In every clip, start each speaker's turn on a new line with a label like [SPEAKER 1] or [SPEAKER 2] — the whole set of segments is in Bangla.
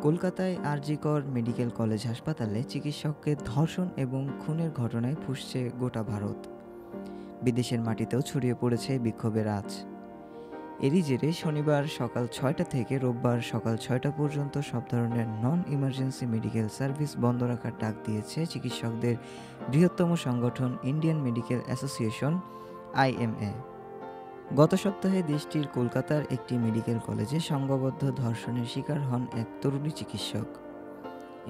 [SPEAKER 1] কলকাতায় আরজিকর মেডিকেল কলেজ হাসপাতালে চিকিৎসককে ধর্ষণ এবং খুনের ঘটনায় ফুঁসছে গোটা ভারত। বিদেশের মাটিতেও ছড়িয়ে পড়েছে বিক্ষোভের আঁচ। এরই জেরে শনিবার সকাল ৬টা থেকে রোববার সকাল ৬টা পর্যন্ত সব ধরনের নন ইমার্জেন্সি মেডিকেল সার্ভিস বন্ধ রাখার ডাক দিয়েছে চিকিৎসকদের বৃহত্তম সংগঠন ইন্ডিয়ান মেডিকেল অ্যাসোসিয়েশন আইএমএ। গত সপ্তাহে দেশটির কলকাতার একটি মেডিকেল কলেজে সংঘবদ্ধ ধর্ষণের শিকার হন এক তরুণী চিকিৎসক।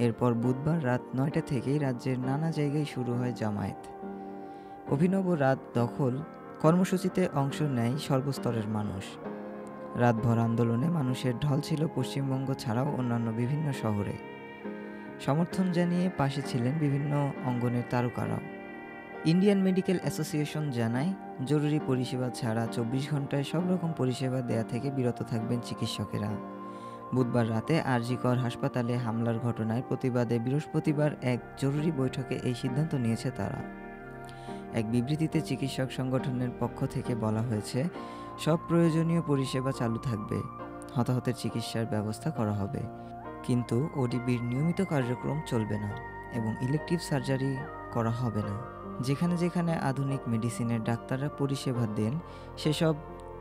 [SPEAKER 1] এরপর বুধবার রাত ৯টা থেকেই রাজ্যের নানা জায়গায় শুরু হয় জামায়াত। অভিনব রাত দখল কর্মসূচিতে অংশ নেয় সর্বস্তরের মানুষ। রাতভর আন্দোলনে মানুষের ঢল ছিল পশ্চিমবঙ্গ ছাড়াও অন্যান্য বিভিন্ন শহরে। সমর্থন জানিয়ে পাশে ছিলেন বিভিন্ন অঙ্গনের তারকারাও। ইন্ডিয়ান মেডিকেল অ্যাসোসিয়েশন জানায়, জরুরি পরিষেবা ছাড়া ২৪ ঘন্টায় সব রকম পরিষেবা দেয়া থেকে বিরত থাকবেন চিকিৎসকেরা। বুধবার রাতে আরজিকর হাসপাতালে হামলার ঘটনার প্রতিবাদে বৃহস্পতিবার এক জরুরি বৈঠকে এই সিদ্ধান্ত নিয়েছে তারা। এক বিবৃতিতে চিকিৎসক সংগঠনের পক্ষ থেকে বলা হয়েছে, সব প্রয়োজনীয় পরিষেবা চালু থাকবে, হতাহতের চিকিৎসার ব্যবস্থা করা হবে, কিন্তু ওডিবির নিয়মিত কার্যক্রম চলবে না এবং ইলেকটিভ সার্জারি করা হবে না। যেখানে যেখানে আধুনিক মেডিসিনের ডাক্তাররা পরিষেবা দেন সেসব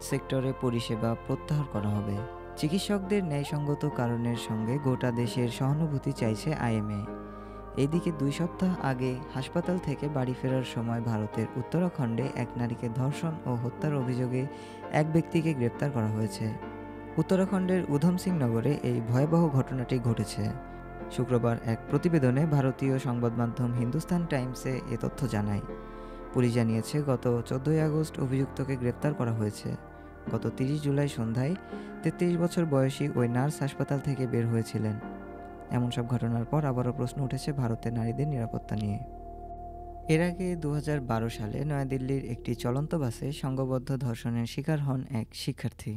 [SPEAKER 1] সেক্টরে পরিষেবা প্রত্যাহার করা হবে। চিকিৎসকদের ন্যায়সঙ্গত কারণের সঙ্গে গোটা দেশের সহানুভূতি চাইছে আইএমএ। এদিকে ২ সপ্তাহ আগে হাসপাতাল থেকে বাড়ি ফেরার সময় ভারতের উত্তরাখণ্ডে এক নারীকে ধর্ষণ ও হত্যার অভিযোগে এক ব্যক্তিকে গ্রেপ্তার করা হয়েছে। উত্তরাখণ্ডের উধম সিং নগরে এই ভয়াবহ ঘটনাটি ঘটেছে। শুক্রবার এক প্রতিবেদনে ভারতীয় সংবাদ মাধ্যম হিন্দুস্তান টাইমসে এ তথ্য জানায়। পুলিশ জানিয়েছে, গত ১৪ই আগস্ট অভিযুক্তকে গ্রেপ্তার করা হয়েছে। গত ৩০ জুলাই সন্ধ্যায় ৩৩ বছর বয়সী ওই নার্স হাসপাতাল থেকে বের হয়েছিলেন। এমন সব ঘটনার পর আবারও প্রশ্ন উঠেছে ভারতের নারীদের নিরাপত্তা নিয়ে। এর আগে ২০১২ সালে নয়াদিল্লির একটি চলন্ত বাসে সংঘবদ্ধ ধর্ষণের শিকার হন এক শিক্ষার্থী।